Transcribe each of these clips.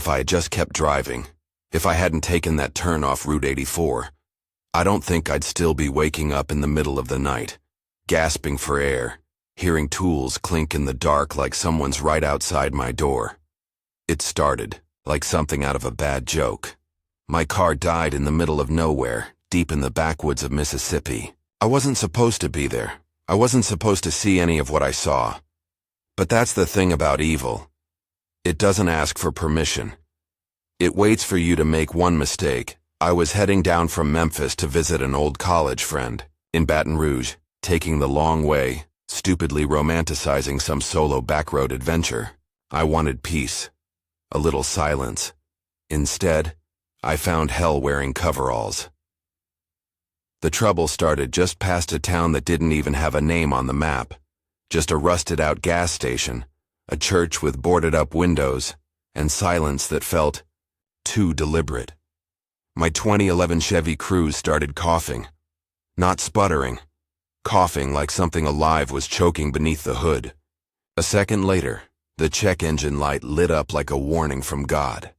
If I had just kept driving, if I hadn't taken that turn off Route 84, I don't think I'd still be waking up in the middle of the night, gasping for air, hearing tools clink in the dark like someone's right outside my door. It started like something out of a bad joke. My car died in the middle of nowhere, deep in the backwoods of Mississippi. I wasn't supposed to be there. I wasn't supposed to see any of what I saw. But that's the thing about evil. It doesn't ask for permission. It waits for you to make one mistake. I was heading down from Memphis to visit an old college friend in Baton Rouge, taking the long way, stupidly romanticizing some solo backroad adventure. I wanted peace, a little silence. Instead, I found hell wearing coveralls. The trouble started just past a town that didn't even have a name on the map, just a rusted-out gas station, a church with boarded-up windows, and silence that felt too deliberate. My 2011 Chevy Cruze started coughing, not sputtering, coughing like something alive was choking beneath the hood. A second later, the check engine light lit up like a warning from God.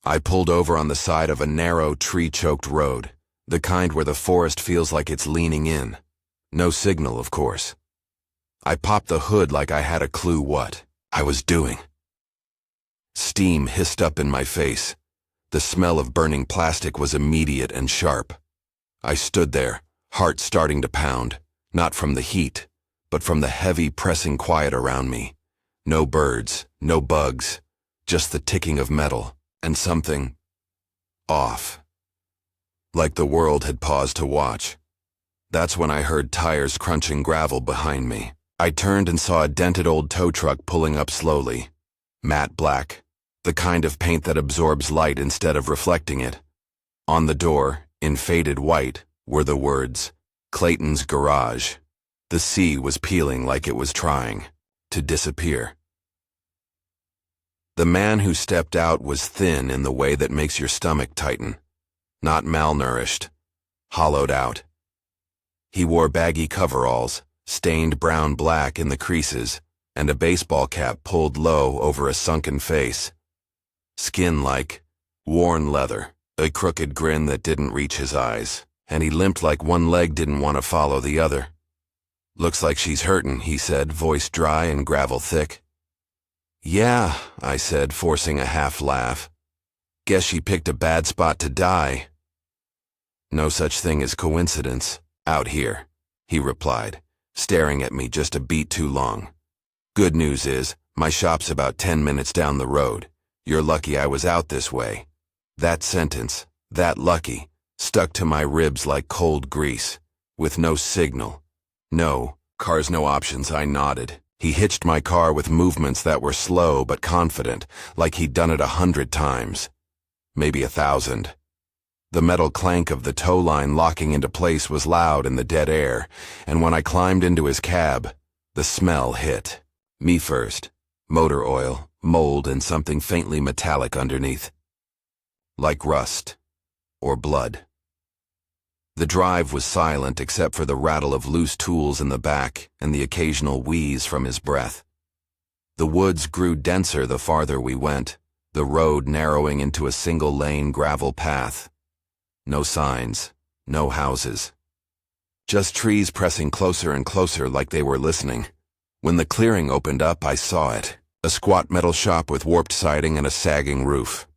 I pulled over on the side of a narrow, tree-choked road, the kind where the forest feels like it's leaning in. No signal, of course. I popped the hood like I had a clue what I was doing. Steam hissed up in my face. The smell of burning plastic was immediate and sharp. I stood there, heart starting to pound, not from the heat, but from the heavy, pressing quiet around me. No birds, no bugs, just the ticking of metal, and something off. Like the world had paused to watch. That's when I heard tires crunching gravel behind me. I turned and saw a dented old tow truck pulling up slowly. Matte black, the kind of paint that absorbs light instead of reflecting it. On the door, in faded white, were the words, Clayton's Garage. The sea was peeling like it was trying to disappear. The man who stepped out was thin in the way that makes your stomach tighten. Not malnourished, hollowed out. He wore baggy coveralls, stained brown-black in the creases, and a baseball cap pulled low over a sunken face. Skin like worn leather, a crooked grin that didn't reach his eyes, and he limped like one leg didn't want to follow the other. "Looks like she's hurtin'," he said, voice dry and gravel thick. "Yeah," I said, forcing a half laugh. "Guess she picked a bad spot to die." "No such thing as coincidence, out here," he replied, staring at me just a beat too long. "Good news is, my shop's about 10 minutes down the road. You're lucky I was out this way." That sentence, that lucky, stuck to my ribs like cold grease, with no signal. "No, cars no options," I nodded. He hitched my car with movements that were slow but confident, like he'd done it 100 times. Maybe 1,000. The metal clank of the tow line locking into place was loud in the dead air, and when I climbed into his cab, the smell hit. Me first. Motor oil, mold, and something faintly metallic underneath. Like rust. Or blood. The drive was silent except for the rattle of loose tools in the back and the occasional wheeze from his breath. The woods grew denser the farther we went, the road narrowing into a single-lane gravel path. No signs, no houses. Just trees pressing closer and closer like they were listening. When the clearing opened up, I saw it. A squat metal shop with warped siding and a sagging roof.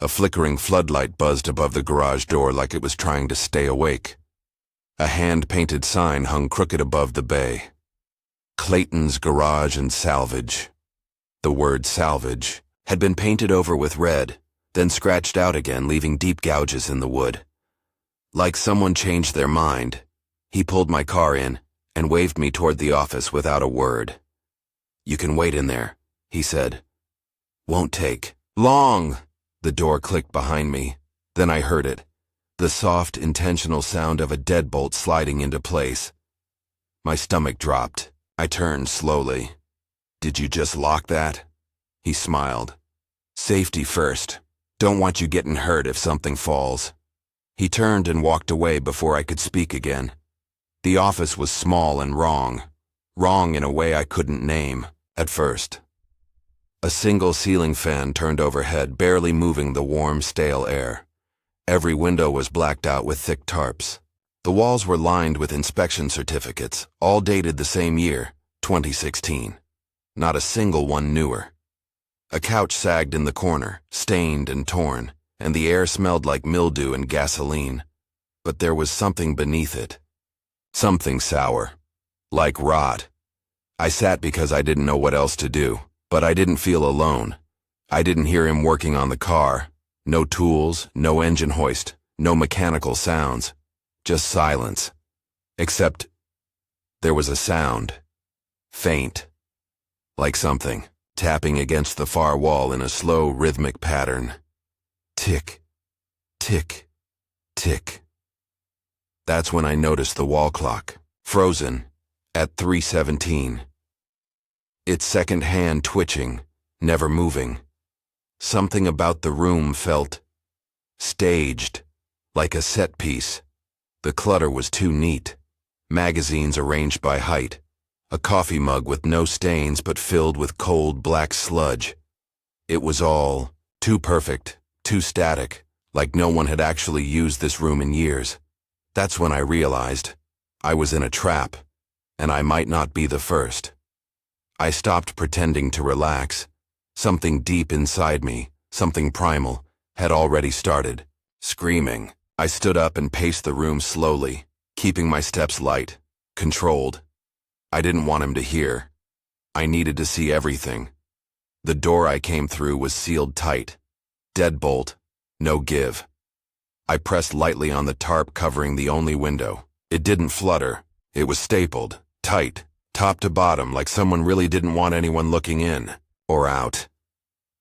A flickering floodlight buzzed above the garage door like it was trying to stay awake. A hand-painted sign hung crooked above the bay. Clayton's Garage and Salvage. The word salvage had been painted over with red, then scratched out again, leaving deep gouges in the wood. Like someone changed their mind, he pulled my car in and waved me toward the office without a word. "You can wait in there," he said. "Won't take long." The door clicked behind me. Then I heard it. The soft, intentional sound of a deadbolt sliding into place. My stomach dropped. I turned slowly. "Did you just lock that?" He smiled. "Safety first. Don't want you getting hurt if something falls." He turned and walked away before I could speak again. The office was small and wrong. Wrong in a way I couldn't name, at first. A single ceiling fan turned overhead, barely moving the warm, stale air. Every window was blacked out with thick tarps. The walls were lined with inspection certificates, all dated the same year, 2016. Not a single one newer. A couch sagged in the corner, stained and torn, and the air smelled like mildew and gasoline. But there was something beneath it. Something sour. Like rot. I sat because I didn't know what else to do, but I didn't feel alone. I didn't hear him working on the car. No tools, no engine hoist, no mechanical sounds. Just silence. Except there was a sound. Faint. Like something tapping against the far wall in a slow, rhythmic pattern. Tick, tick, tick. That's when I noticed the wall clock, frozen, at 3:17. Its second hand twitching, never moving. Something about the room felt staged, like a set piece. The clutter was too neat. Magazines arranged by height. A coffee mug with no stains but filled with cold black sludge. It was all too perfect, too static, like no one had actually used this room in years. That's when I realized I was in a trap, and I might not be the first. I stopped pretending to relax. Something deep inside me, something primal, had already started. Screaming, I stood up and paced the room slowly, keeping my steps light, controlled. I didn't want him to hear. I needed to see everything. The door I came through was sealed tight. Deadbolt, no give. I pressed lightly on the tarp covering the only window. It didn't flutter. It was stapled, tight, top to bottom, like someone really didn't want anyone looking in or out.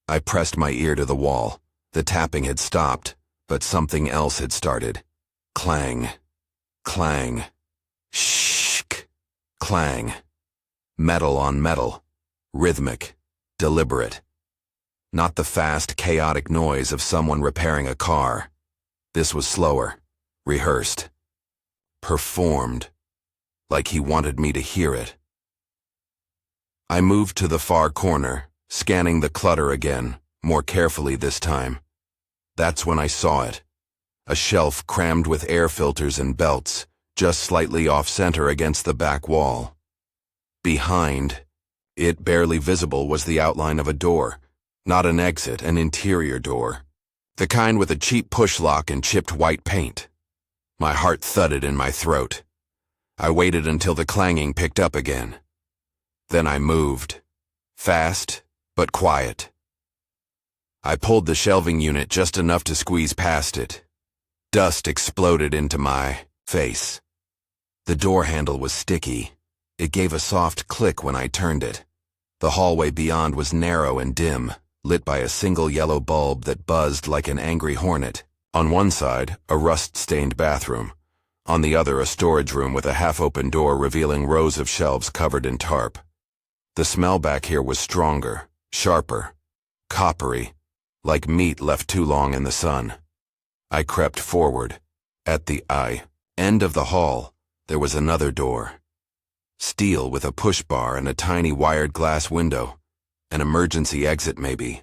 I pressed my ear to the wall. The tapping had stopped, but something else had started. Clang, clang, shh, clang. Metal on metal, rhythmic, deliberate. Not the fast, chaotic noise of someone repairing a car. This was slower, rehearsed, performed, like he wanted me to hear it. I moved to the far corner, scanning the clutter again, more carefully this time. That's when I saw it. A shelf crammed with air filters and belts, just slightly off-center against the back wall. Behind, it barely visible, was the outline of a door. Not an exit, an interior door. The kind with a cheap push lock and chipped white paint. My heart thudded in my throat. I waited until the clanging picked up again. Then I moved. Fast, but quiet. I pulled the shelving unit just enough to squeeze past it. Dust exploded into my face. The door handle was sticky. It gave a soft click when I turned it. The hallway beyond was narrow and dim, lit by a single yellow bulb that buzzed like an angry hornet. On one side, a rust-stained bathroom. On the other, a storage room with a half-open door revealing rows of shelves covered in tarp. The smell back here was stronger, sharper, coppery, like meat left too long in the sun. I crept forward. At the end of the hall, there was another door. Steel with a push bar and a tiny wired glass window. An emergency exit, maybe.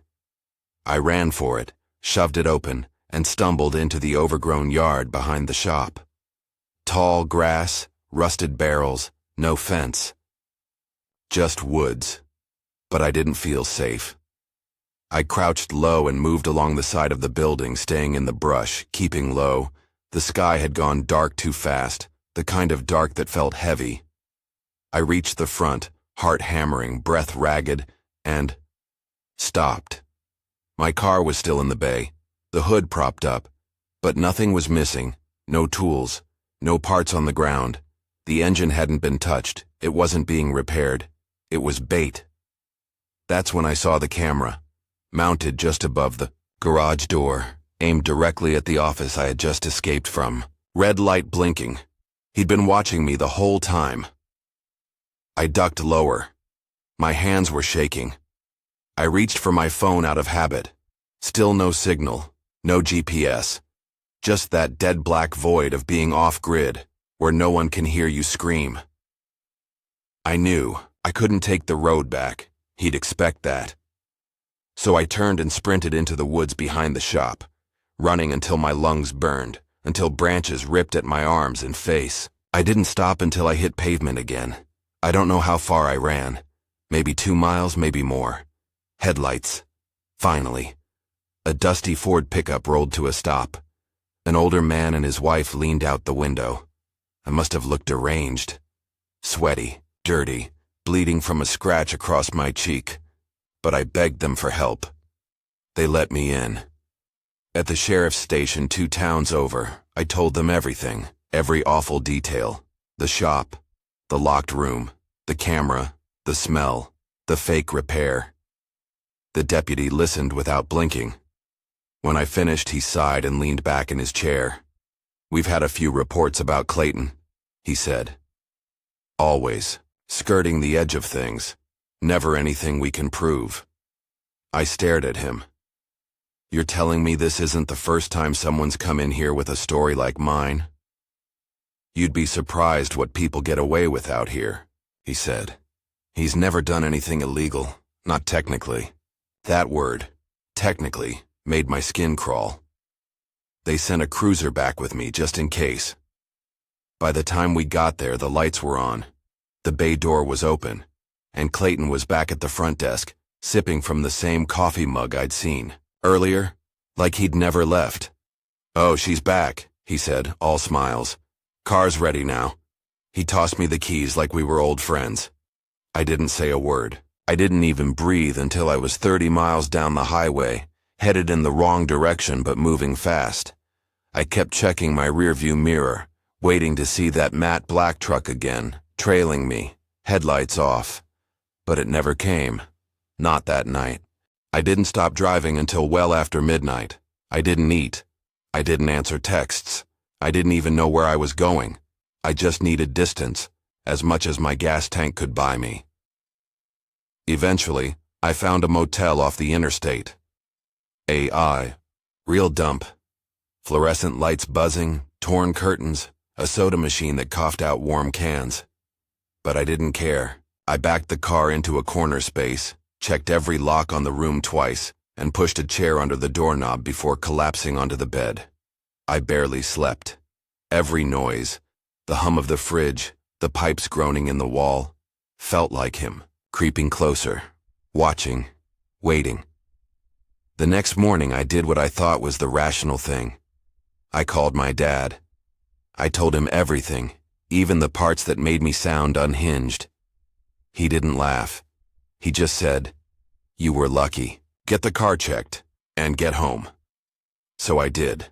I ran for it, shoved it open, and stumbled into the overgrown yard behind the shop. Tall grass, rusted barrels, no fence. Just woods. But I didn't feel safe. I crouched low and moved along the side of the building, staying in the brush, keeping low. The sky had gone dark too fast, the kind of dark that felt heavy. I reached the front, heart hammering, breath ragged, and stopped. My car was still in the bay, the hood propped up, but nothing was missing, no tools, no parts on the ground. The engine hadn't been touched, it wasn't being repaired, it was bait. That's when I saw the camera, mounted just above the garage door, aimed directly at the office I had just escaped from. Red light blinking. He'd been watching me the whole time. I ducked lower. My hands were shaking. I reached for my phone out of habit. Still no signal, no GPS. Just that dead black void of being off-grid, where no one can hear you scream. I knew I couldn't take the road back. He'd expect that. So I turned and sprinted into the woods behind the shop, running until my lungs burned, until branches ripped at my arms and face. I didn't stop until I hit pavement again. I don't know how far I ran. Maybe 2 miles, maybe more. Headlights. Finally. A dusty Ford pickup rolled to a stop. An older man and his wife leaned out the window. I must have looked deranged. Sweaty, dirty, bleeding from a scratch across my cheek. But I begged them for help. They let me in. At the sheriff's station 2 towns over, I told them everything, every awful detail. The shop, the locked room, the camera, the smell, the fake repair. The deputy listened without blinking. When I finished, he sighed and leaned back in his chair. "We've had a few reports about Clayton," he said. "Always, skirting the edge of things. Never anything we can prove." I stared at him. "You're telling me this isn't the first time someone's come in here with a story like mine?" "You'd be surprised what people get away with out here," he said. "He's never done anything illegal, not technically." That word, technically, made my skin crawl. They sent a cruiser back with me just in case. By the time we got there, the lights were on. The bay door was open, and Clayton was back at the front desk, sipping from the same coffee mug I'd seen earlier, like he'd never left. "Oh, she's back," he said, all smiles. "Car's ready now." He tossed me the keys like we were old friends. I didn't say a word. I didn't even breathe until I was 30 miles down the highway, headed in the wrong direction but moving fast. I kept checking my rearview mirror, waiting to see that matte black truck again, trailing me, headlights off. But it never came. Not that night. I didn't stop driving until well after midnight. I didn't eat. I didn't answer texts. I didn't even know where I was going. I just needed distance, as much as my gas tank could buy me. Eventually, I found a motel off the interstate. AI. Real dump. Fluorescent lights buzzing, torn curtains, a soda machine that coughed out warm cans. But I didn't care. I backed the car into a corner space, checked every lock on the room twice, and pushed a chair under the doorknob before collapsing onto the bed. I barely slept. Every noise, the hum of the fridge, the pipes groaning in the wall, felt like him, creeping closer, watching, waiting. The next morning I did what I thought was the rational thing. I called my dad. I told him everything, even the parts that made me sound unhinged. He didn't laugh. He just said, "You were lucky. Get the car checked, and get home." So I did.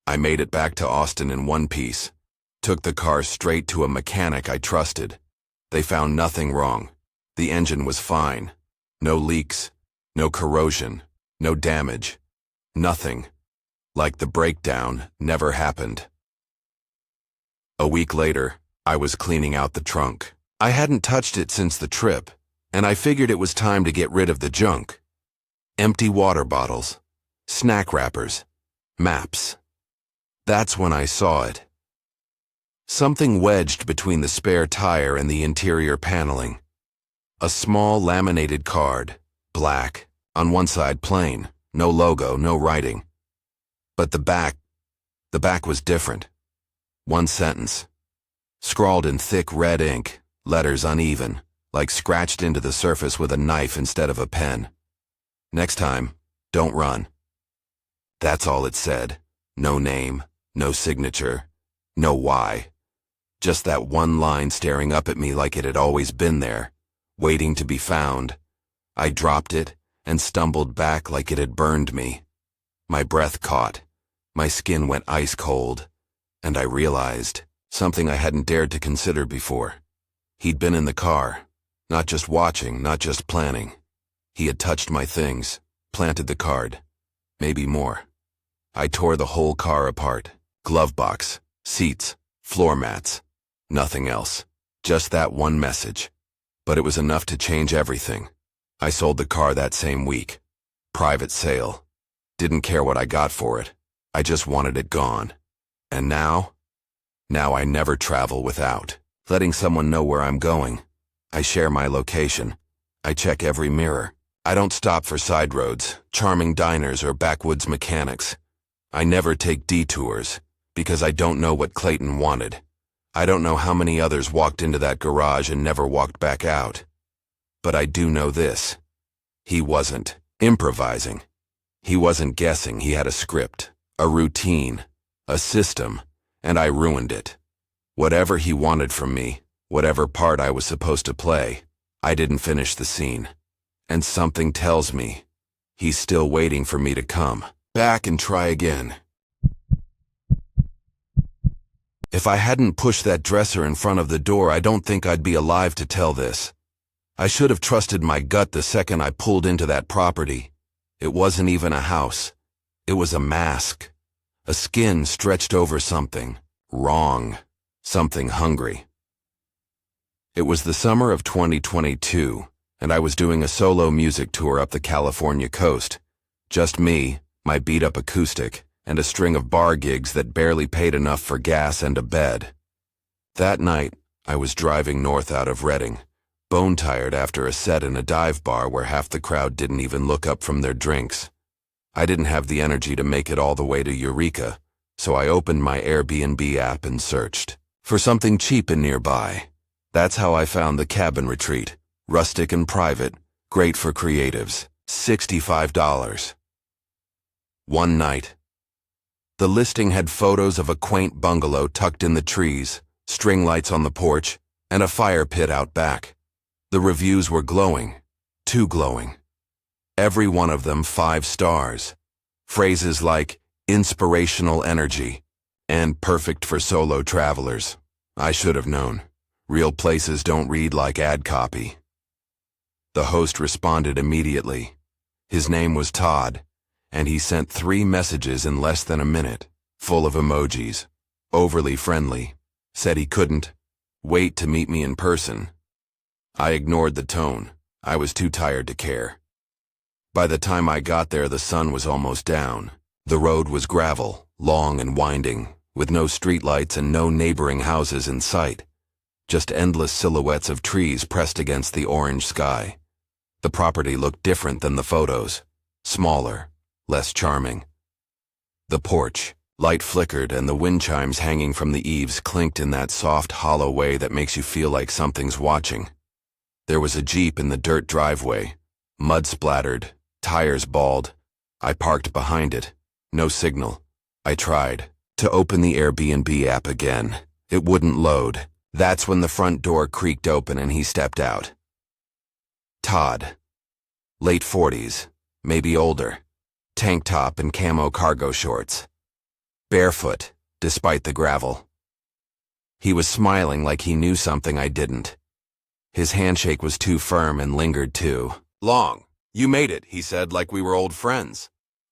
I made it back to Austin in one piece, took the car straight to a mechanic I trusted. They found nothing wrong. The engine was fine. No leaks, no corrosion, no damage. Nothing. Like the breakdown never happened. A week later, I was cleaning out the trunk. I hadn't touched it since the trip, and I figured it was time to get rid of the junk. Empty water bottles, snack wrappers, maps. That's when I saw it. Something wedged between the spare tire and the interior paneling. A small laminated card, black, on one side plain, no logo, no writing. But the back was different. One sentence, scrawled in thick red ink, letters uneven, like scratched into the surface with a knife instead of a pen. "Next time, don't run." That's all it said. No name, no signature, no why. Just that one line staring up at me like it had always been there, waiting to be found. I dropped it and stumbled back like it had burned me. My breath caught. My skin went ice cold. And I realized something I hadn't dared to consider before. He'd been in the car, not just watching, not just planning. He had touched my things, planted the card, maybe more. I tore the whole car apart. Glove box, seats, floor mats. Nothing else. Just that one message. But it was enough to change everything. I sold the car that same week. Private sale. Didn't care what I got for it. I just wanted it gone. And now? Now I never travel without letting someone know where I'm going. I share my location. I check every mirror, I don't stop for side roads, charming diners, or backwoods mechanics. I never take detours, because I don't know what Clayton wanted. I don't know how many others walked into that garage and never walked back out. But I do know this. He wasn't improvising. He wasn't guessing. He had a script, a routine, a system, and I ruined it. Whatever he wanted from me, whatever part I was supposed to play, I didn't finish the scene. And something tells me he's still waiting for me to come back and try again. If I hadn't pushed that dresser in front of the door, I don't think I'd be alive to tell this. I should have trusted my gut the second I pulled into that property. It wasn't even a house. It was a mask. A skin stretched over something wrong, something hungry. It was the summer of 2022, and I was doing a solo music tour up the California coast. Just me, my beat-up acoustic, and a string of bar gigs that barely paid enough for gas and a bed. That night, I was driving north out of Redding, bone-tired after a set in a dive bar where half the crowd didn't even look up from their drinks. I didn't have the energy to make it all the way to Eureka, so I opened my Airbnb app and searched for something cheap and nearby. That's how I found the Cabin Retreat, rustic and private, great for creatives, $65. One night. The listing had photos of a quaint bungalow tucked in the trees, string lights on the porch, and a fire pit out back. The reviews were glowing, too glowing. Every one of them 5 stars. Phrases like inspirational energy and perfect for solo travelers. I should have known. Real places don't read like ad copy. The host responded immediately. His name was Todd, and he sent 3 messages in less than a minute, full of emojis. Overly friendly. Said he couldn't wait to meet me in person. I ignored the tone. I was too tired to care. By the time I got there, the sun was almost down. The road was gravel, long and winding, with no streetlights and no neighboring houses in sight. Just endless silhouettes of trees pressed against the orange sky. The property looked different than the photos. Smaller, less charming. The porch, light flickered, and the wind chimes hanging from the eaves clinked in that soft, hollow way that makes you feel like something's watching. There was a Jeep in the dirt driveway, mud splattered, tires bald. I parked behind it. No signal. I tried to open the Airbnb app again. It wouldn't load. That's when the front door creaked open and he stepped out. Todd. Late 40s, maybe older. Tank top and camo cargo shorts. Barefoot, despite the gravel. He was smiling like he knew something I didn't. His handshake was too firm and lingered too long. You made it, he said, like we were old friends.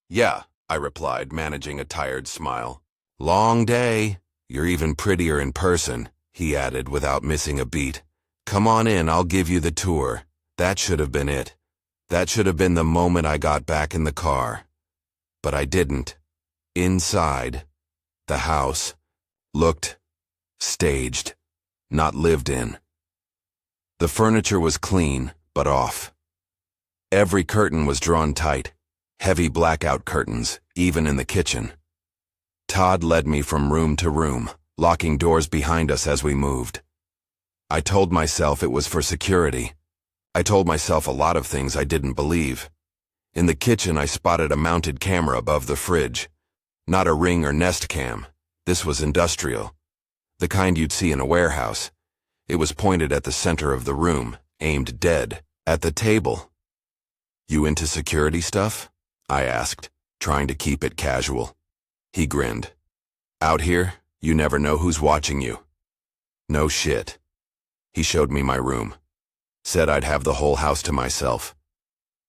Yeah, I replied, managing a tired smile. Long day. You're even prettier in person, he added without missing a beat. Come on in, I'll give you the tour. That should have been it. That should have been the moment I got back in the car. But I didn't. Inside, the house looked staged, not lived in. The furniture was clean, but off. Every curtain was drawn tight, heavy blackout curtains, even in the kitchen. Todd led me from room to room, locking doors behind us as we moved. I told myself it was for security. I told myself a lot of things I didn't believe. In the kitchen, I spotted a mounted camera above the fridge. Not a Ring or Nest cam. This was industrial. The kind you'd see in a warehouse. It was pointed at the center of the room, aimed dead at the table. You into security stuff? I asked, trying to keep it casual. He grinned. Out here, you never know who's watching you. No shit. He showed me my room. Said I'd have the whole house to myself.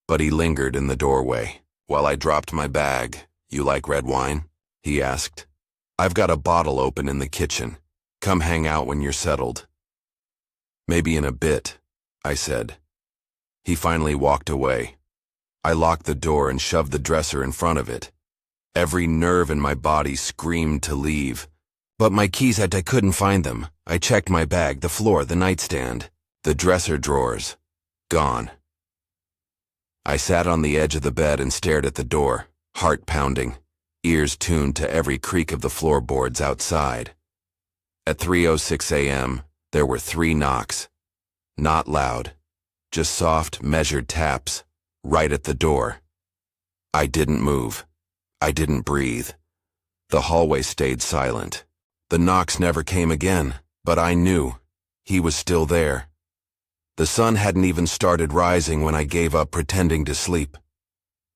But he lingered in the doorway. While I dropped my bag. You like red wine? He asked. I've got a bottle open in the kitchen. Come hang out when you're settled. Maybe in a bit, I said. He finally walked away. I locked the door and shoved the dresser in front of it. Every nerve in my body screamed to leave. But my keys, I couldn't find them. I checked my bag, the floor, the nightstand, the dresser drawers. Gone. I sat on the edge of the bed and stared at the door, heart pounding, ears tuned to every creak of the floorboards outside. At 3:06 a.m., there were 3 knocks. Not loud, just soft, measured taps, right at the door. I didn't move. I didn't breathe. The hallway stayed silent. The knocks never came again, but I knew he was still there. The sun hadn't even started rising when I gave up pretending to sleep.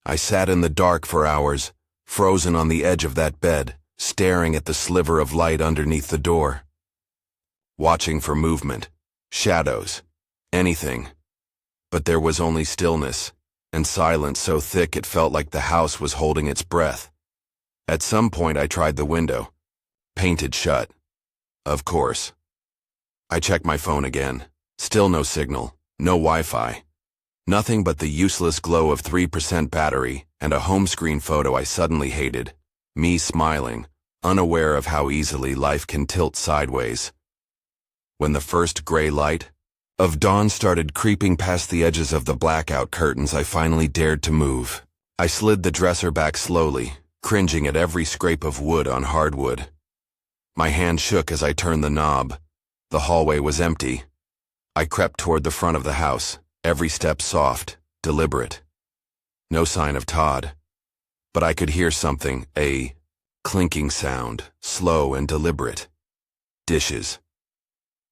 I sat in the dark for hours, frozen on the edge of that bed, staring at the sliver of light underneath the door. Watching for movement, shadows, anything. But there was only stillness, and silence so thick it felt like the house was holding its breath. At some point I tried the window. Painted shut. Of course. I checked my phone again. Still no signal, no Wi-Fi. Nothing but the useless glow of 3% battery and a home screen photo I suddenly hated. Me smiling, unaware of how easily life can tilt sideways. When the first gray light of dawn started creeping past the edges of the blackout curtains, I finally dared to move. I slid the dresser back slowly, cringing at every scrape of wood on hardwood. My hand shook as I turned the knob. The hallway was empty. I crept toward the front of the house, every step soft, deliberate. No sign of Todd. But I could hear something, a clinking sound, slow and deliberate. Dishes.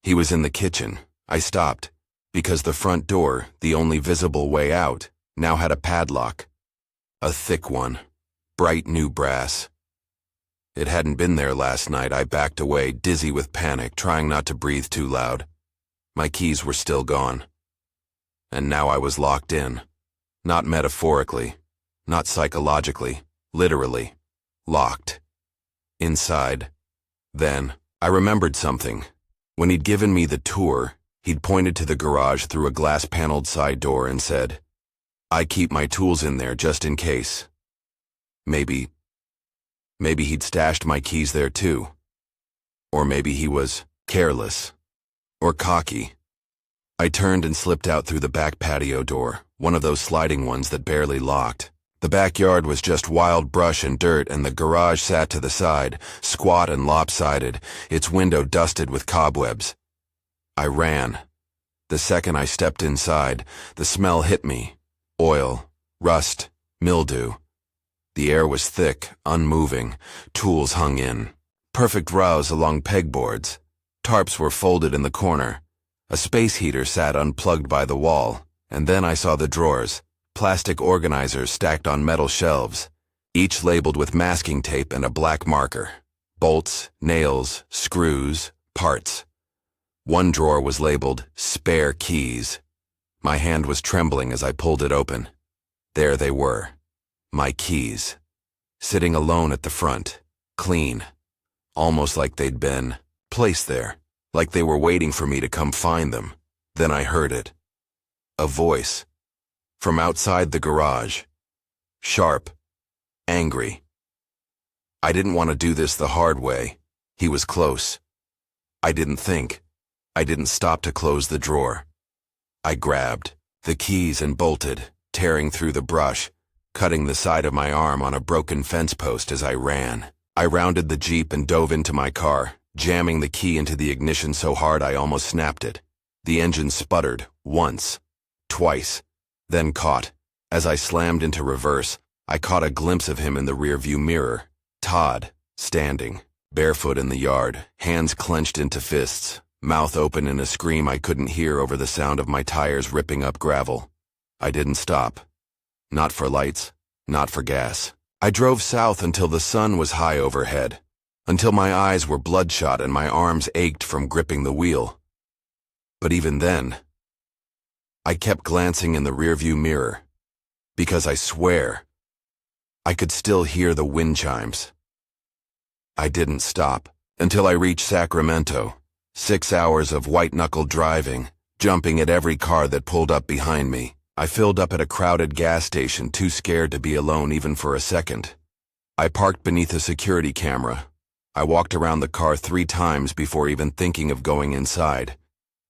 He was in the kitchen. I stopped, because the front door, the only visible way out, now had a padlock. A thick one, bright new brass. It hadn't been there last night. I backed away, dizzy with panic, trying not to breathe too loud. My keys were still gone. And now I was locked in. Not metaphorically, not psychologically, literally. Locked. Inside. Then, I remembered something. When he'd given me the tour, he'd pointed to the garage through a glass-paneled side door and said, "I keep my tools in there just in case." Maybe he'd stashed my keys there too. Or maybe he was careless. Or cocky. I turned and slipped out through the back patio door, one of those sliding ones that barely locked. The backyard was just wild brush and dirt, and the garage sat to the side, squat and lopsided, its window dusted with cobwebs. I ran. The second I stepped inside, the smell hit me. Oil, rust, mildew. The air was thick, unmoving. Tools hung in. Perfect rows along pegboards. Tarps were folded in the corner. A space heater sat unplugged by the wall. And then I saw the drawers. Plastic organizers stacked on metal shelves, each labeled with masking tape and a black marker. Bolts, nails, screws, parts. One drawer was labeled "Spare Keys." My hand was trembling as I pulled it open. There they were. My keys. Sitting alone at the front. Clean. Almost like they'd been placed there. Like they were waiting for me to come find them. Then I heard it. A voice. From outside the garage. Sharp. Angry. I didn't want to do this the hard way. He was close. I didn't think. I didn't stop to close the drawer. I grabbed the keys and bolted, tearing through the brush, cutting the side of my arm on a broken fence post as I ran. I rounded the Jeep and dove into my car, jamming the key into the ignition so hard I almost snapped it. The engine sputtered, once, twice. Then caught. As I slammed into reverse, I caught a glimpse of him in the rearview mirror. Todd, standing, barefoot in the yard, hands clenched into fists, mouth open in a scream I couldn't hear over the sound of my tires ripping up gravel. I didn't stop. Not for lights, not for gas. I drove south until the sun was high overhead, until my eyes were bloodshot and my arms ached from gripping the wheel. But even then, I kept glancing in the rearview mirror, because I swear, I could still hear the wind chimes. I didn't stop until I reached Sacramento. 6 hours of white-knuckle driving, jumping at every car that pulled up behind me. I filled up at a crowded gas station, too scared to be alone even for a second. I parked beneath a security camera. I walked around the car 3 times before even thinking of going inside.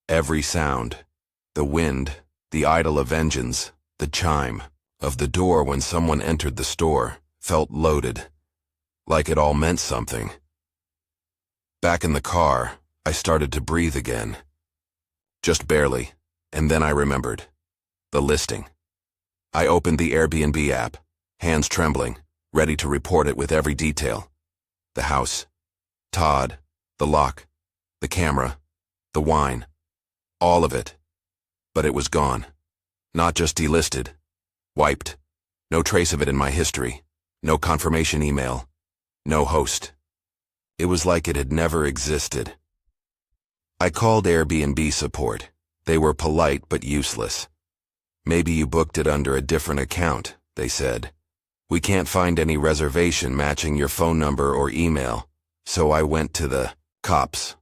Every sound, the wind, the idle of engines, the chime, of the door when someone entered the store felt loaded, like it all meant something. Back in the car, I started to breathe again. Just barely, and then I remembered. The listing. I opened the Airbnb app, hands trembling, ready to report it with every detail. The house, Todd, the lock, the camera, the wine, all of it. But it was gone. Not just delisted. Wiped. No trace of it in my history. No confirmation email. No host. It was like it had never existed. I called Airbnb support. They were polite but useless. Maybe you booked it under a different account, they said. We can't find any reservation matching your phone number or email, so I went to the cops.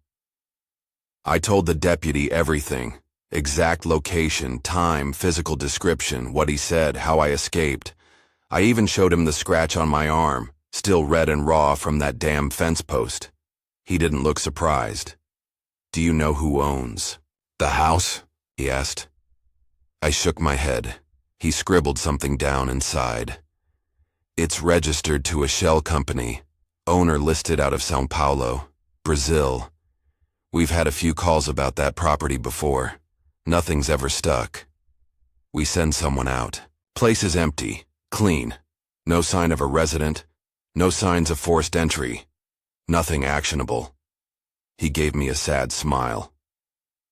I told the deputy everything. Exact location, time, physical description, what he said, how I escaped. I even showed him the scratch on my arm, still red and raw from that damn fence post. He didn't look surprised. Do you know who owns the house? He asked. I shook my head. He scribbled something down and sighed. It's registered to a shell company, owner listed out of São Paulo, Brazil. We've had a few calls about that property before. Nothing's ever stuck. We send someone out. Place is empty, clean. No sign of a resident, no signs of forced entry. Nothing actionable. He gave me a sad smile.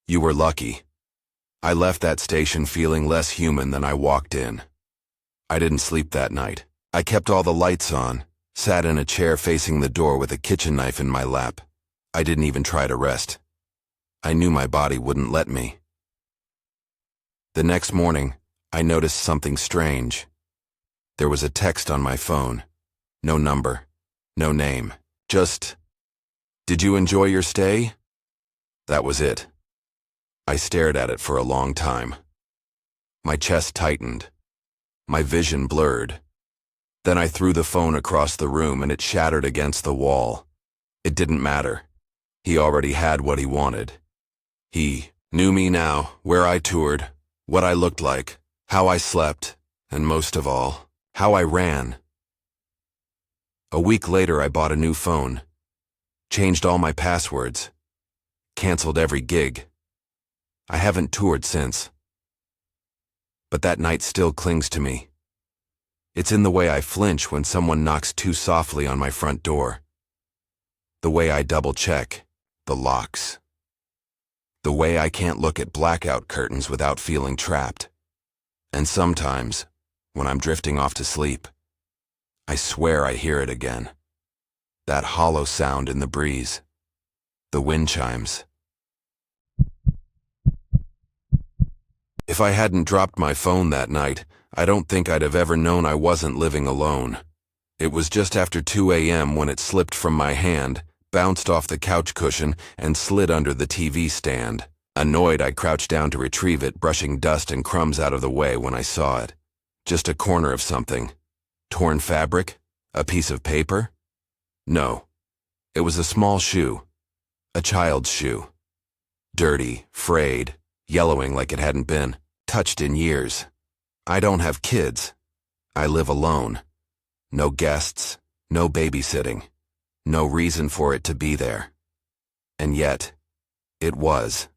You were lucky. I left that station feeling less human than I walked in. I didn't sleep that night. I kept all the lights on, sat in a chair facing the door with a kitchen knife in my lap. I didn't even try to rest. I knew my body wouldn't let me. The next morning, I noticed something strange. There was a text on my phone. No number, no name, just, "Did you enjoy your stay?" That was it. I stared at it for a long time. My chest tightened. My vision blurred. Then I threw the phone across the room and it shattered against the wall. It didn't matter. He already had what he wanted. He knew me now, where I toured, what I looked like, how I slept, and most of all, how I ran. A week later, I bought a new phone, changed all my passwords, canceled every gig. I haven't toured since. But that night still clings to me. It's in the way I flinch when someone knocks too softly on my front door. The way I double-check the locks. The way I can't look at blackout curtains without feeling trapped. And sometimes, when I'm drifting off to sleep, I swear I hear it again. That hollow sound in the breeze. The wind chimes. If I hadn't dropped my phone that night, I don't think I'd have ever known I wasn't living alone. It was just after 2 a.m. when it slipped from my hand, bounced off the couch cushion, and slid under the TV stand. Annoyed, I crouched down to retrieve it, brushing dust and crumbs out of the way when I saw it. Just a corner of something. Torn fabric? A piece of paper? No. It was a small shoe. A child's shoe. Dirty, frayed, yellowing like it hadn't been touched in years. I don't have kids. I live alone. No guests, no babysitting. No reason for it to be there. And yet, it was.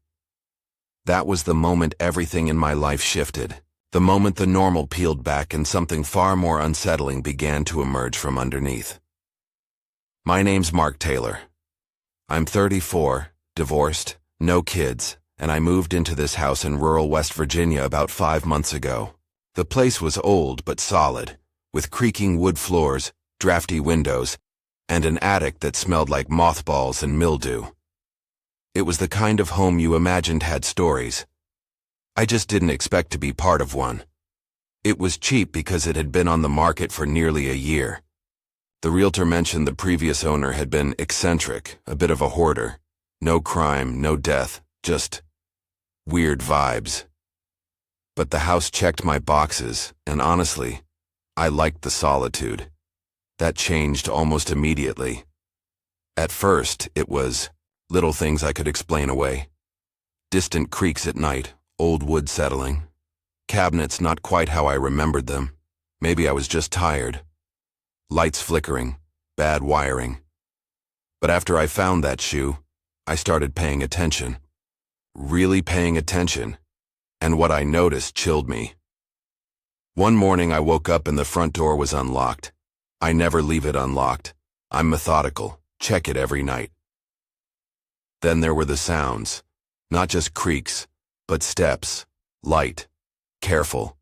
That was the moment everything in my life shifted. The moment the normal peeled back and something far more unsettling began to emerge from underneath. My name's Mark Taylor. I'm 34, divorced, no kids, and I moved into this house in rural West Virginia about 5 months ago. The place was old but solid, with creaking wood floors, drafty windows, and an attic that smelled like mothballs and mildew. It was the kind of home you imagined had stories. I just didn't expect to be part of one. It was cheap because it had been on the market for nearly a year. The realtor mentioned the previous owner had been eccentric, a bit of a hoarder. No crime, no death, just weird vibes. But the house checked my boxes, and honestly, I liked the solitude. That changed almost immediately. At first, it was little things I could explain away. Distant creaks at night, old wood settling. Cabinets not quite how I remembered them, Maybe I was just tired. Lights flickering, bad wiring. But after I found that shoe, I started paying attention. Really paying attention. And what I noticed chilled me. One morning I woke up and the front door was unlocked. I never leave it unlocked. I'm methodical, check it every night. Then there were the sounds. Not just creaks, but steps, light, careful.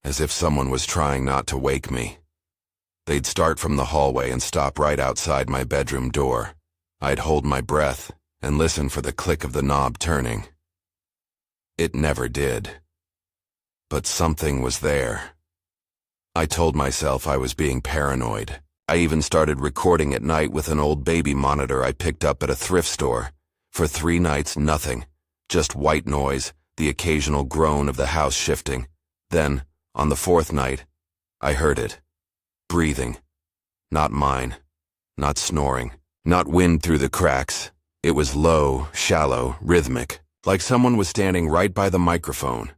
As if someone was trying not to wake me. They'd start from the hallway and stop right outside my bedroom door. I'd hold my breath and listen for the click of the knob turning. It never did. But something was there. I told myself I was being paranoid. I even started recording at night with an old baby monitor I picked up at a thrift store. For 3 nights, nothing. Just white noise, the occasional groan of the house shifting. Then, on the 4th night, I heard it. Breathing. Not mine. Not snoring. Not wind through the cracks. It was low, shallow, rhythmic. Like someone was standing right by the microphone.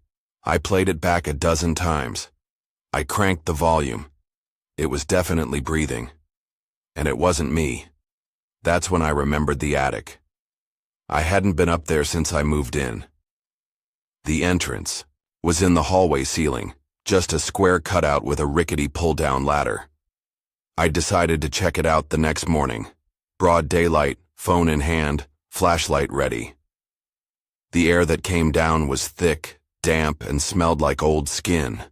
I played it back a dozen times. I cranked the volume. It was definitely breathing. And it wasn't me. That's when I remembered the attic. I hadn't been up there since I moved in. The entrance was in the hallway ceiling, just a square cutout with a rickety pull-down ladder. I decided to check it out the next morning. Broad daylight, phone in hand, flashlight ready. The air that came down was thick, damp, and smelled like old skin.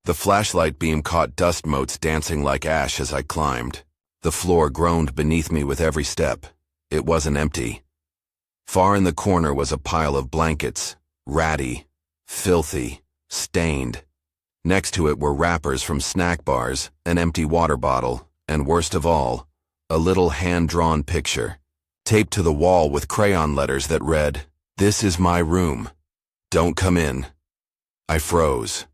The flashlight beam caught dust motes dancing like ash as I climbed. The floor groaned beneath me with every step. It wasn't empty. Far in the corner was a pile of blankets, ratty, filthy, stained. Next to it were wrappers from snack bars, an empty water bottle, and worst of all, a little hand-drawn picture, taped to the wall with crayon letters that read, "This is my room. Don't come in." I froze.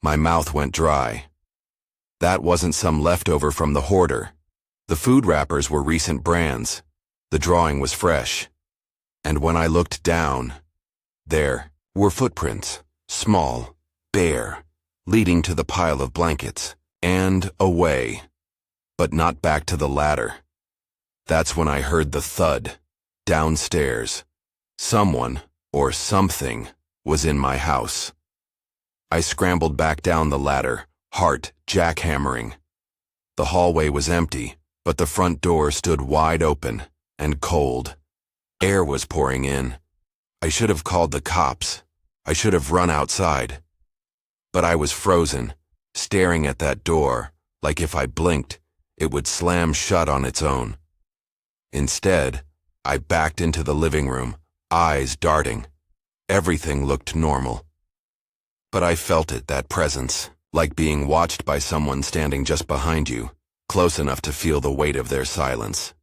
My mouth went dry. That wasn't some leftover from the hoarder. The food wrappers were recent brands. The drawing was fresh. And when I looked down, there were footprints, small, bare, leading to the pile of blankets, and away, but not back to the ladder. That's when I heard the thud, downstairs. Someone, or something, was in my house. I scrambled back down the ladder, heart jackhammering. The hallway was empty, but the front door stood wide open, and cold. Air was pouring in. I should have called the cops. I should have run outside. But I was frozen, staring at that door, like if I blinked, it would slam shut on its own. Instead, I backed into the living room, eyes darting. Everything looked normal. But I felt it, that presence, like being watched by someone standing just behind you, close enough to feel the weight of their silence.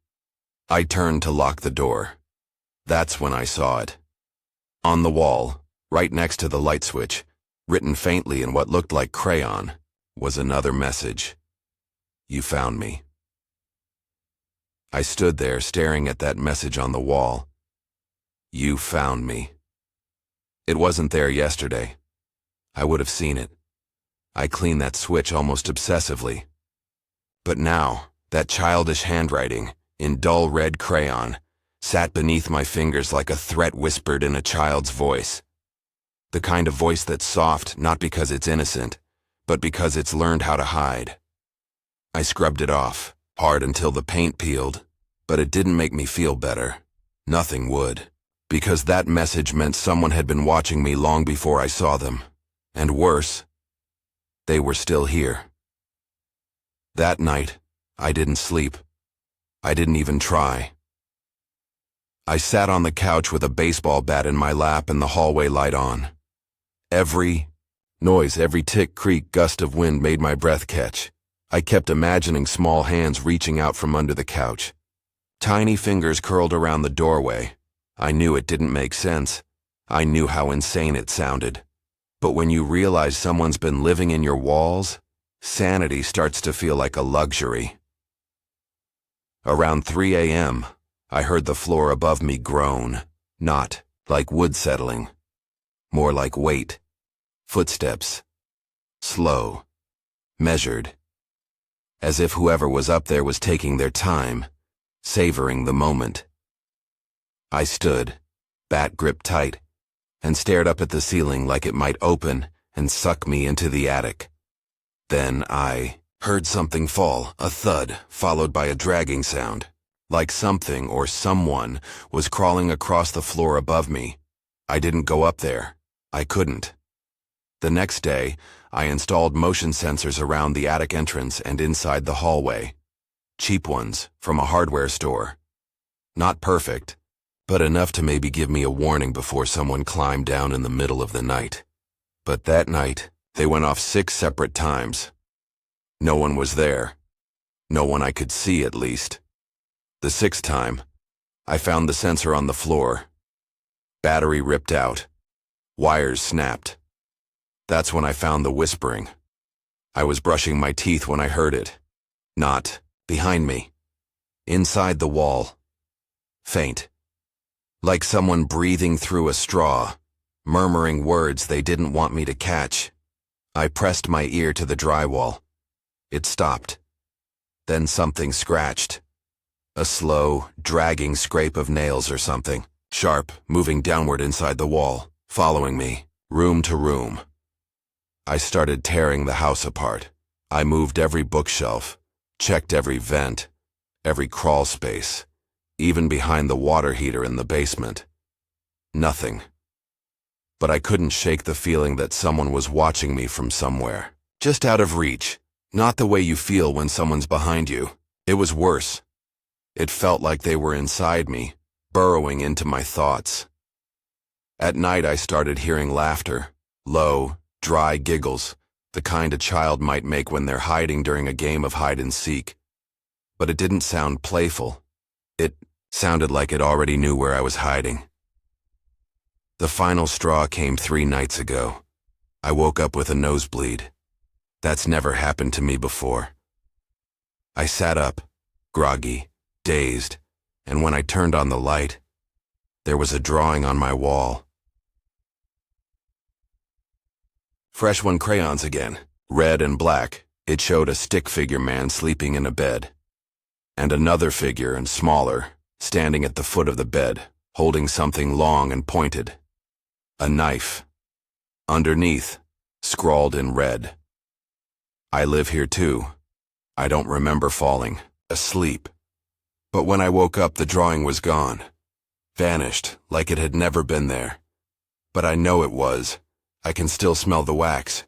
I turned to lock the door. That's when I saw it. On the wall, right next to the light switch, written faintly in what looked like crayon, was another message. "You found me." I stood there staring at that message on the wall. You found me. It wasn't there yesterday. I would have seen it. I cleaned that switch almost obsessively. But now, that childish handwriting, in dull red crayon, sat beneath my fingers like a threat whispered in a child's voice. The kind of voice that's soft not because it's innocent, but because it's learned how to hide. I scrubbed it off, hard until the paint peeled, but it didn't make me feel better. Nothing would, because that message meant someone had been watching me long before I saw them. And worse, they were still here. That night, I didn't sleep. I didn't even try. I sat on the couch with a baseball bat in my lap and the hallway light on. Every noise, every tick, creak, gust of wind made my breath catch. I kept imagining small hands reaching out from under the couch. Tiny fingers curled around the doorway. I knew it didn't make sense. I knew how insane it sounded. But when you realize someone's been living in your walls, sanity starts to feel like a luxury. Around 3 a.m., I heard the floor above me groan, not like wood settling, more like weight, footsteps, slow, measured, as if whoever was up there was taking their time, savoring the moment. I stood, bat gripped tight, and stared up at the ceiling like it might open and suck me into the attic. Then I heard something fall, a thud, followed by a dragging sound, like something or someone was crawling across the floor above me. I didn't go up there. I couldn't. The next day, I installed motion sensors around the attic entrance and inside the hallway. Cheap ones from a hardware store. Not perfect, but enough to maybe give me a warning before someone climbed down in the middle of the night. But that night, they went off 6 separate times. No one was there. No one I could see, at least. The 6th time, I found the sensor on the floor. Battery ripped out. Wires snapped. That's when I found the whispering. I was brushing my teeth when I heard it. Not behind me. Inside the wall. Faint. Like someone breathing through a straw, murmuring words they didn't want me to catch. I pressed my ear to the drywall. It stopped. Then something scratched. A slow, dragging scrape of nails or something, sharp, moving downward inside the wall, following me, room to room. I started tearing the house apart. I moved every bookshelf, checked every vent, every crawl space, even behind the water heater in the basement. Nothing. But I couldn't shake the feeling that someone was watching me from somewhere. Just out of reach. Not the way you feel when someone's behind you. It was worse. It felt like they were inside me, burrowing into my thoughts. At night I started hearing laughter, low, dry giggles, the kind a child might make when they're hiding during a game of hide-and-seek. But it didn't sound playful. It sounded like it already knew where I was hiding. The final straw came 3 nights ago. I woke up with a nosebleed. That's never happened to me before. I sat up, groggy, dazed, and when I turned on the light, there was a drawing on my wall. Fresh one crayons again, red and black. It showed a stick figure man sleeping in a bed. And another figure, and smaller, standing at the foot of the bed, holding something long and pointed. A knife. Underneath, scrawled in red. I live here too. I don't remember falling asleep. But when I woke up, the drawing was gone. Vanished, like it had never been there. But I know it was. I can still smell the wax.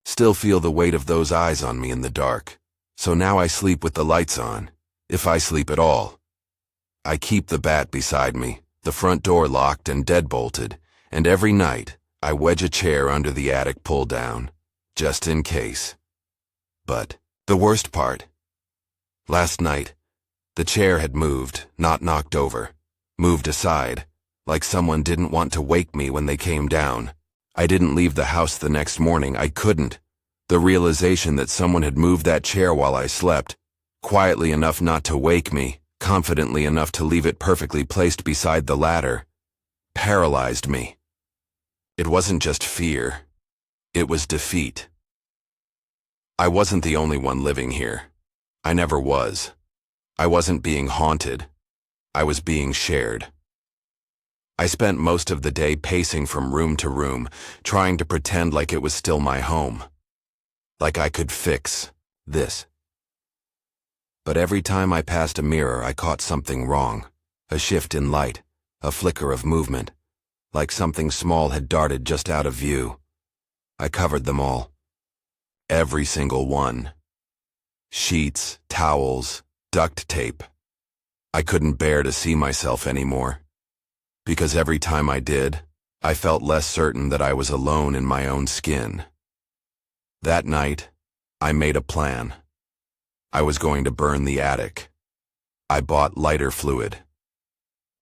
Still feel the weight of those eyes on me in the dark. So now I sleep with the lights on, if I sleep at all. I keep the bat beside me, the front door locked and deadbolted, and every night I wedge a chair under the attic pull down, just in case. But the worst part. Last night, the chair had moved, not knocked over, moved aside, like someone didn't want to wake me when they came down. I didn't leave the house the next morning. I couldn't. The realization that someone had moved that chair while I slept, quietly enough not to wake me, confidently enough to leave it perfectly placed beside the ladder, paralyzed me. It wasn't just fear. It was defeat. I wasn't the only one living here. I never was. I wasn't being haunted. I was being shared. I spent most of the day pacing from room to room, trying to pretend like it was still my home. Like I could fix this. But every time I passed a mirror, I caught something wrong. A shift in light, a flicker of movement, like something small had darted just out of view. I covered them all. Every single one. Sheets, towels, duct tape. I couldn't bear to see myself anymore. Because every time I did, I felt less certain that I was alone in my own skin. That night, I made a plan. I was going to burn the attic. I bought lighter fluid.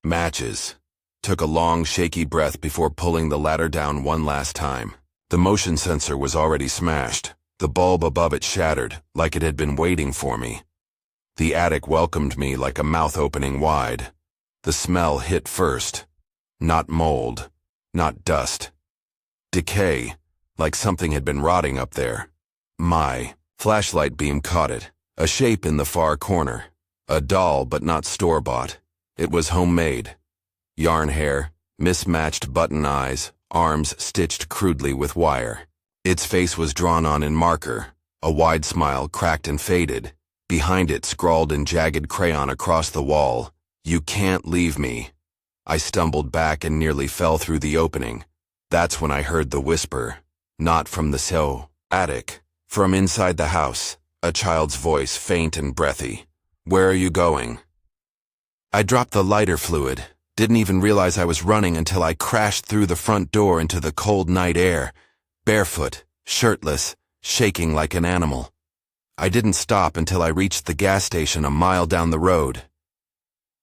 Matches. Took a long, shaky breath before pulling the ladder down one last time. The motion sensor was already smashed. The bulb above it shattered, like it had been waiting for me. The attic welcomed me like a mouth opening wide. The smell hit first. Not mold, not dust. Decay, like something had been rotting up there. My Flashlight beam caught it. A shape in the far corner. A doll, but not store-bought. It was homemade. Yarn hair, mismatched button eyes, arms stitched crudely with wire. Its face was drawn on in marker, a wide smile cracked and faded. Behind it, scrawled in jagged crayon across the wall, "You can't leave me." I stumbled back and nearly fell through the opening. That's when I heard the whisper, not from the attic, from inside the house, a child's voice, faint and breathy. "Where are you going?" I dropped the lighter fluid, didn't even realize I was running until I crashed through the front door into the cold night air, barefoot, shirtless, shaking like an animal. I didn't stop until I reached the gas station a mile down the road.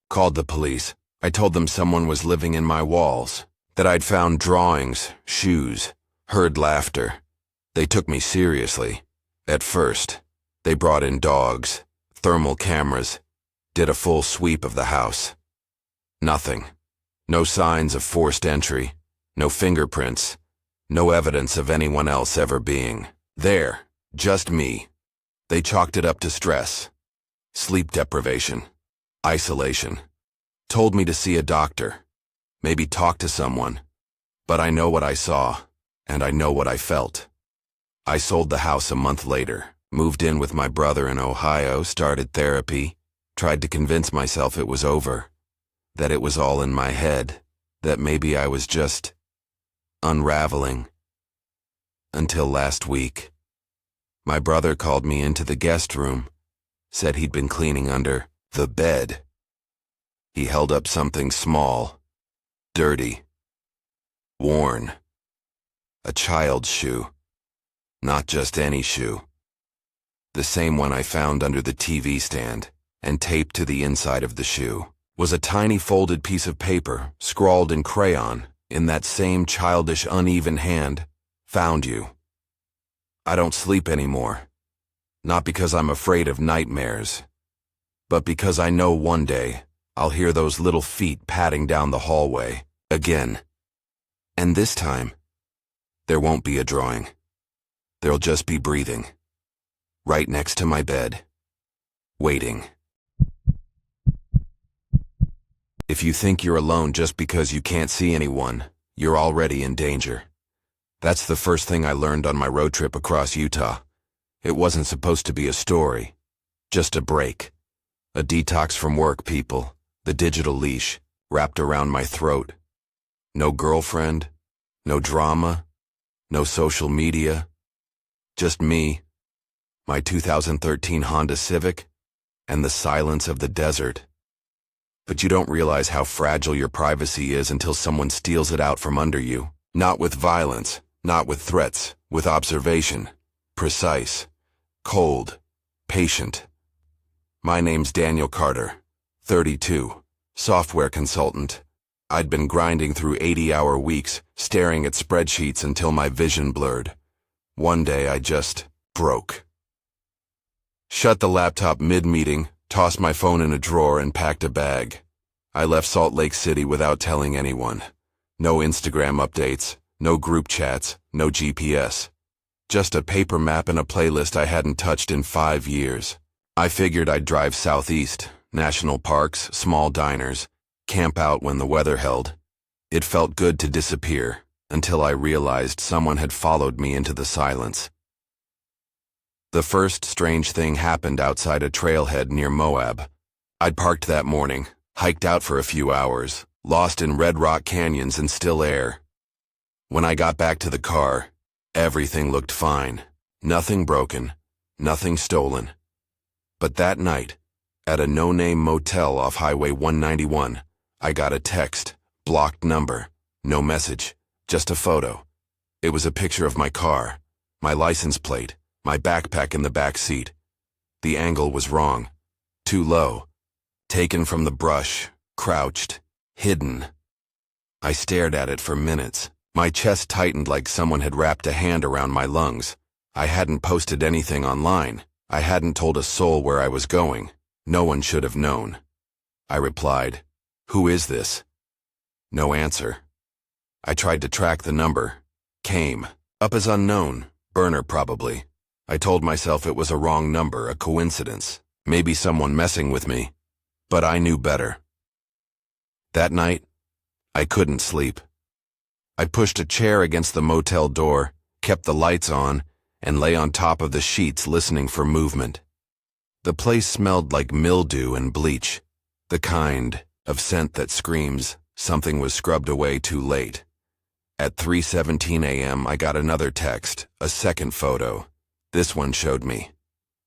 Called the police. I told them someone was living in my walls, that I'd found drawings, shoes, heard laughter. They took me seriously. At first, they brought in dogs, thermal cameras, did a full sweep of the house. Nothing. No signs of forced entry, no fingerprints, no evidence of anyone else ever being there, just me. They chalked it up to stress, sleep deprivation, isolation. Told me to see a doctor, maybe talk to someone. But I know what I saw, and I know what I felt. I sold the house a month later, moved in with my brother in Ohio, started therapy, tried to convince myself it was over, that it was all in my head, that maybe I was just unraveling. Until last week. My brother called me into the guest room, said he'd been cleaning under the bed. He held up something small, dirty, worn. A child's shoe. Not just any shoe. The same one I found under the TV stand, and taped to the inside of the shoe was a tiny folded piece of paper, scrawled in crayon, in that same childish, uneven hand, "Found you." I don't sleep anymore. Not because I'm afraid of nightmares, but because I know one day I'll hear those little feet padding down the hallway again. And this time, there won't be a drawing. There'll just be breathing. Right next to my bed. Waiting. If you think you're alone just because you can't see anyone, you're already in danger. That's the first thing I learned on my road trip across Utah. It wasn't supposed to be a story, just a break. A detox from work, people, the digital leash wrapped around my throat. No girlfriend, no drama, no social media. Just me, my 2013 Honda Civic, and the silence of the desert. But you don't realize how fragile your privacy is until someone steals it out from under you. Not with violence. Not with threats, with observation. Precise. Cold. Patient. My name's Daniel Carter, 32, software consultant. I'd been grinding through 80-hour weeks, staring at spreadsheets until my vision blurred. One day I just broke. Shut the laptop mid-meeting, tossed my phone in a drawer and packed a bag. I left Salt Lake City without telling anyone. No Instagram updates. No group chats, no GPS. Just a paper map and a playlist I hadn't touched in 5 years. I figured I'd drive southeast, national parks, small diners, camp out when the weather held. It felt good to disappear, until I realized someone had followed me into the silence. The first strange thing happened outside a trailhead near Moab. I'd parked that morning, hiked out for a few hours, lost in red rock canyons and still air. When I got back to the car, everything looked fine. Nothing broken, nothing stolen. But that night, at a no-name motel off Highway 191, I got a text, blocked number, no message, just a photo. It was a picture of my car, my license plate, my backpack in the back seat. The angle was wrong, too low, taken from the brush, crouched, hidden. I stared at it for minutes. My chest tightened like someone had wrapped a hand around my lungs. I hadn't posted anything online. I hadn't told a soul where I was going. No one should have known. I replied, "Who is this?" No answer. I tried to track the number. Came. Up as unknown. Burner probably. I told myself it was a wrong number, a coincidence, maybe someone messing with me, but I knew better. That night, I couldn't sleep. I pushed a chair against the motel door, kept the lights on, and lay on top of the sheets listening for movement. The place smelled like mildew and bleach, the kind of scent that screams something was scrubbed away too late. At 3:17 a.m., I got another text, a second photo. This one showed me,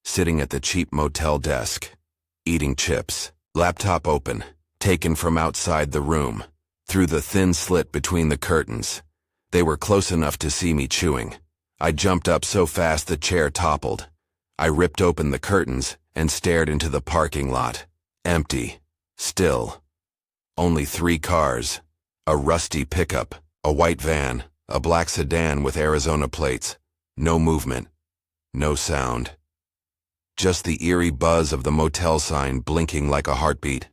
sitting at the cheap motel desk, eating chips, laptop open, taken from outside the room, through the thin slit between the curtains. They were close enough to see me chewing. I jumped up so fast the chair toppled. I ripped open the curtains and stared into the parking lot. Empty. Still. Only 3 cars. A rusty pickup, a white van, a black sedan with Arizona plates. No movement. No sound. Just the eerie buzz of the motel sign blinking like a heartbeat.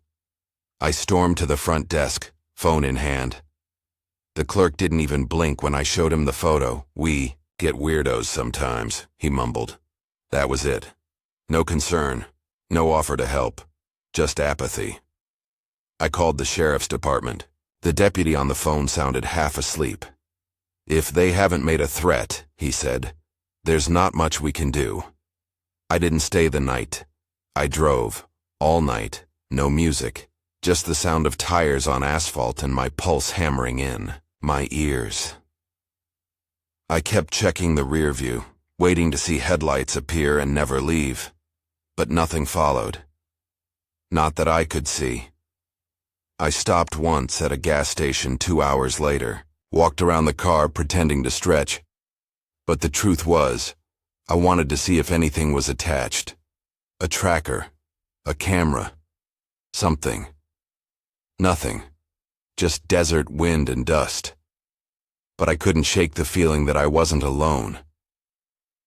I stormed to the front desk, phone in hand. The clerk didn't even blink when I showed him the photo. "We get weirdos sometimes," he mumbled. That was it. No concern, no offer to help, just apathy. I called the sheriff's department. The deputy on the phone sounded half asleep. "If they haven't made a threat," he said, "there's not much we can do." I didn't stay the night. I drove, all night, no music, just the sound of tires on asphalt and my pulse hammering in my ears. I kept checking the rear view, waiting to see headlights appear and never leave. But nothing followed. Not that I could see. I stopped once at a gas station 2 hours later, walked around the car pretending to stretch. But the truth was, I wanted to see if anything was attached. A tracker, a camera, something. Nothing. Just desert wind and dust. But I couldn't shake the feeling that I wasn't alone.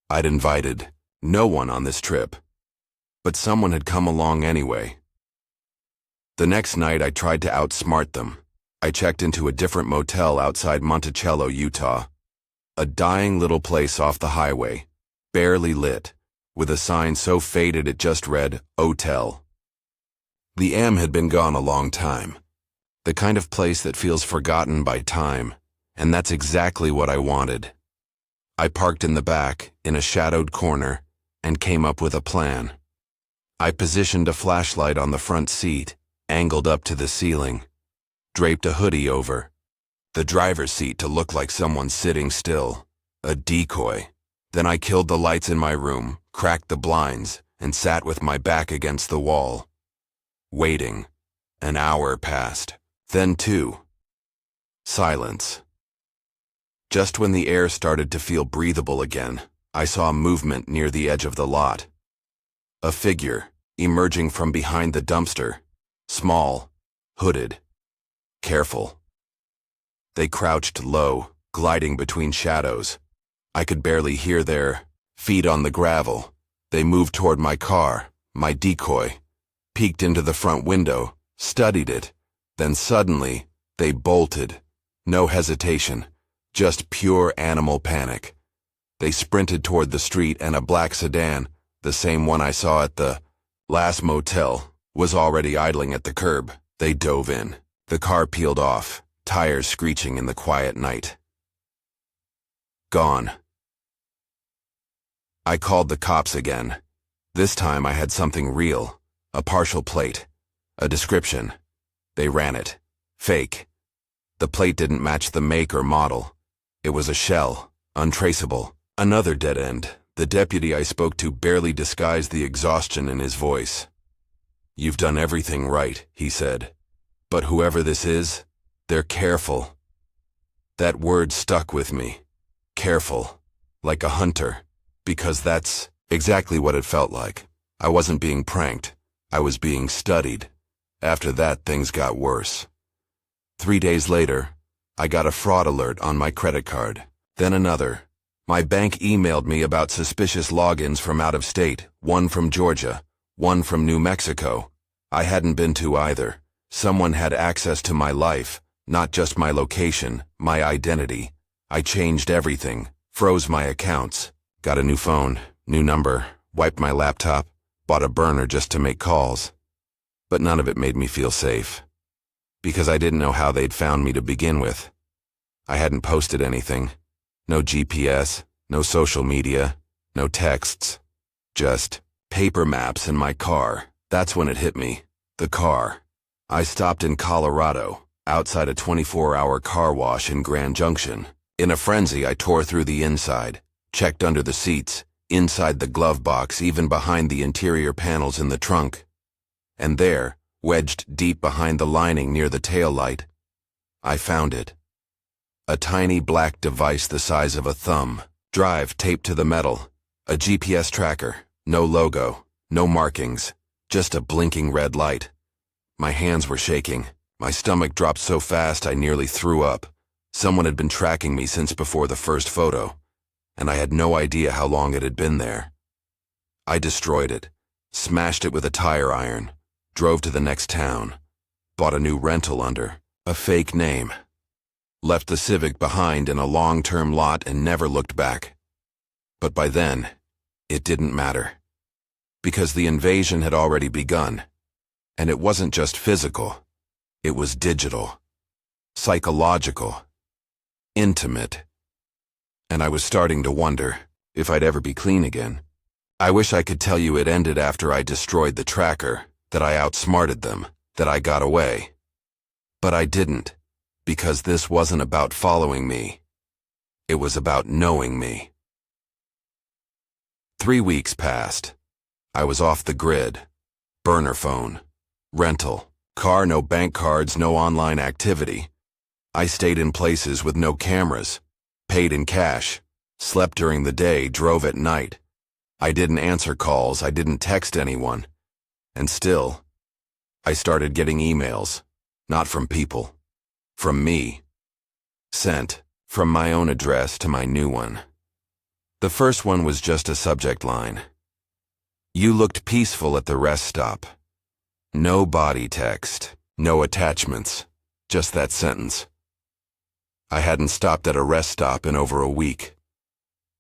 I'd invited no one on this trip, but someone had come along anyway. The next night I tried to outsmart them. I checked into a different motel outside Monticello, Utah. A dying little place off the highway, barely lit, with a sign so faded it just read, "Hotel." The M had been gone a long time. The kind of place that feels forgotten by time, and that's exactly what I wanted. I parked in the back, in a shadowed corner, and came up with a plan. I positioned a flashlight on the front seat, angled up to the ceiling, draped a hoodie over, the driver's seat to look like someone sitting still, a decoy. Then I killed the lights in my room, cracked the blinds, and sat with my back against the wall. Waiting. An hour passed. Then 2. Silence. Just when the air started to feel breathable again, I saw movement near the edge of the lot. A figure, emerging from behind the dumpster. Small, hooded, careful. They crouched low, gliding between shadows. I could barely hear their feet on the gravel. They moved toward my car, my decoy, peeked into the front window, studied it. Then suddenly, they bolted. No hesitation, just pure animal panic. They sprinted toward the street, and a black sedan, the same one I saw at the last motel, was already idling at the curb. They dove in. The car peeled off, tires screeching in the quiet night. Gone. I called the cops again. This time I had something real, a partial plate, a description. They ran it. Fake. The plate didn't match the make or model. It was a shell, untraceable. Another dead end. The deputy I spoke to barely disguised the exhaustion in his voice. "You've done everything right," he said. "But whoever this is, they're careful." That word stuck with me. Careful. Like a hunter. Because that's exactly what it felt like. I wasn't being pranked. I was being studied. After that, things got worse. 3 days later, I got a fraud alert on my credit card. Then another. My bank emailed me about suspicious logins from out of state, one from Georgia, one from New Mexico. I hadn't been to either. Someone had access to my life, not just my location, my identity. I changed everything, froze my accounts, got a new phone, New number, wiped my laptop, bought a burner just to make calls. But none of it made me feel safe. Because I didn't know how they'd found me to begin with. I hadn't posted anything. No GPS, no social media, no texts. Just paper maps in my car. That's when it hit me. The car. I stopped in Colorado, outside a 24-hour car wash in Grand Junction. In a frenzy, I tore through the inside, checked under the seats, inside the glove box, even behind the interior panels in the trunk. And there, wedged deep behind the lining near the tail light, I found it. A tiny black device the size of a thumb, drive taped to the metal, a GPS tracker, no logo, no markings, just a blinking red light. My hands were shaking. My stomach dropped so fast I nearly threw up. Someone had been tracking me since before the first photo, and I had no idea how long it had been there. I destroyed it, smashed it with a tire iron, drove to the next town, bought a new rental under a fake name, left the Civic behind in a long-term lot and never looked back. But by then, it didn't matter, because the invasion had already begun. And it wasn't just physical, it was digital, psychological, intimate. And I was starting to wonder if I'd ever be clean again. I wish I could tell you it ended after I destroyed the tracker, that I outsmarted them, that I got away. But I didn't, because this wasn't about following me. It was about knowing me. 3 weeks passed. I was off the grid. Burner phone. Rental. Car, no bank cards, no online activity. I stayed in places with no cameras. Paid in cash. Slept during the day, drove at night. I didn't answer calls, I didn't text anyone. And still, I started getting emails. Not from people. From me. Sent from my own address to my new one. The first one was just a subject line. You looked peaceful at the rest stop. No body text, no attachments, just that sentence. I hadn't stopped at a rest stop in over a week.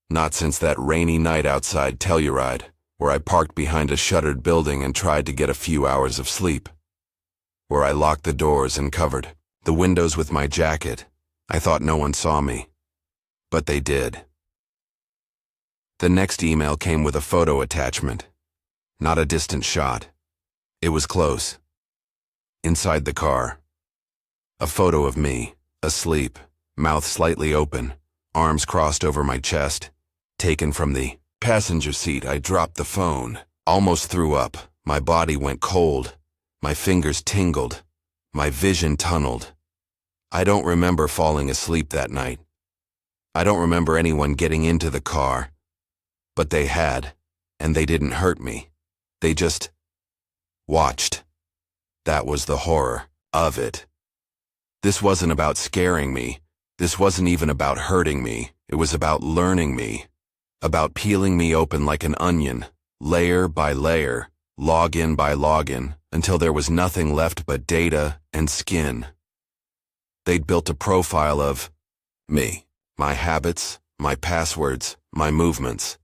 Not since that rainy night outside Telluride, where I parked behind a shuttered building and tried to get a few hours of sleep. Where I locked the doors and covered the windows with my jacket. I thought no one saw me. But they did. The next email came with a photo attachment. Not a distant shot. It was close. Inside the car. A photo of me, asleep, mouth slightly open, arms crossed over my chest. Taken from the passenger seat. I dropped the phone, almost threw up. My body went cold. My fingers tingled. My vision tunneled. I don't remember falling asleep that night. I don't remember anyone getting into the car. But they had, and they didn't hurt me. They just watched. That was the horror of it. This wasn't about scaring me. This wasn't even about hurting me. It was about learning me. About peeling me open like an onion, layer by layer, login by login, until there was nothing left but data and skin. They'd built a profile of me, my habits, my passwords, my movements.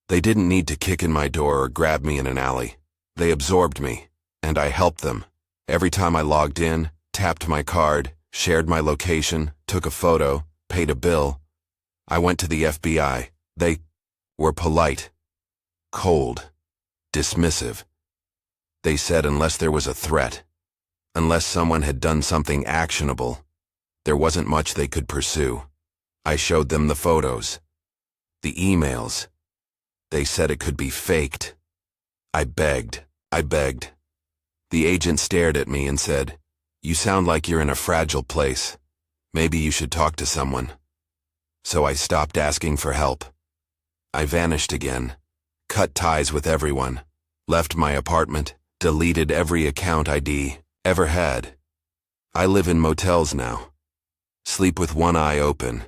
They didn't need to kick in my door or grab me in an alley. They absorbed me, and I helped them. Every time I logged in, tapped my card, shared my location, took a photo, paid a bill, I went to the FBI. They were polite, cold, dismissive. They said unless there was a threat, unless someone had done something actionable, there wasn't much they could pursue. I showed them the photos, the emails. They said it could be faked. I begged. The agent stared at me and said, "You sound like you're in a fragile place. Maybe you should talk to someone." So I stopped asking for help. I vanished again, cut ties with everyone, left my apartment, deleted every account ID ever had. I live in motels now. Sleep with one eye open.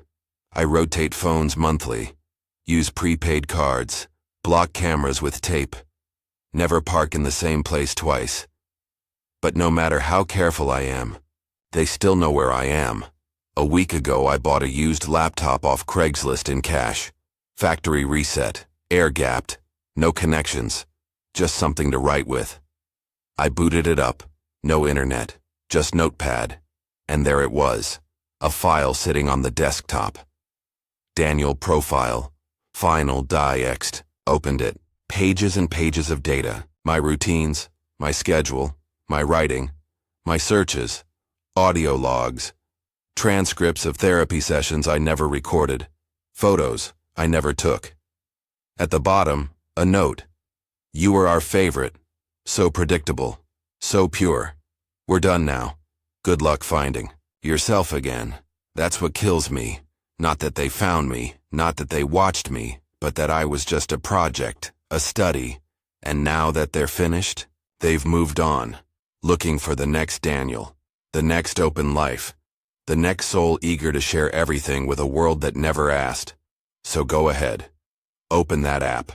I rotate phones monthly, use prepaid cards, block cameras with tape, never park in the same place twice. But no matter how careful I am, they still know where I am. A week ago I bought a used laptop off Craigslist in cash. Factory reset, Air-gapped, no connections, just something to write with. I booted it up, no internet, just Notepad, and there it was, a file sitting on the desktop. Daniel profile, final die-ext, opened it, pages and pages of data, my routines, my schedule, my writing, my searches, audio logs, transcripts of therapy sessions I never recorded, photos I never took. At the bottom, a note. You were our favorite. So predictable. So pure. We're done now. Good luck finding yourself again. That's what kills me. Not that they found me, not that they watched me, but that I was just a project, a study. And now that they're finished, they've moved on, looking for the next Daniel, the next open life, the next soul eager to share everything with a world that never asked. So go ahead. Open that app.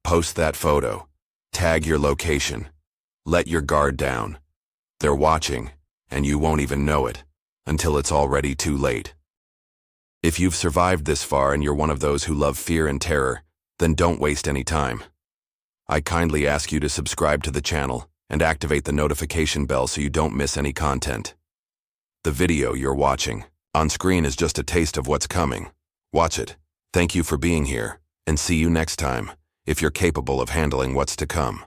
Post that photo. Tag your location. Let your guard down. They're watching, and you won't even know it, until it's already too late. If you've survived this far and you're one of those who love fear and terror, then don't waste any time. I kindly ask you to subscribe to the channel and activate the notification bell so you don't miss any content. The video you're watching on screen is just a taste of what's coming. Watch it. Thank you for being here, and see you next time, if you're capable of handling what's to come.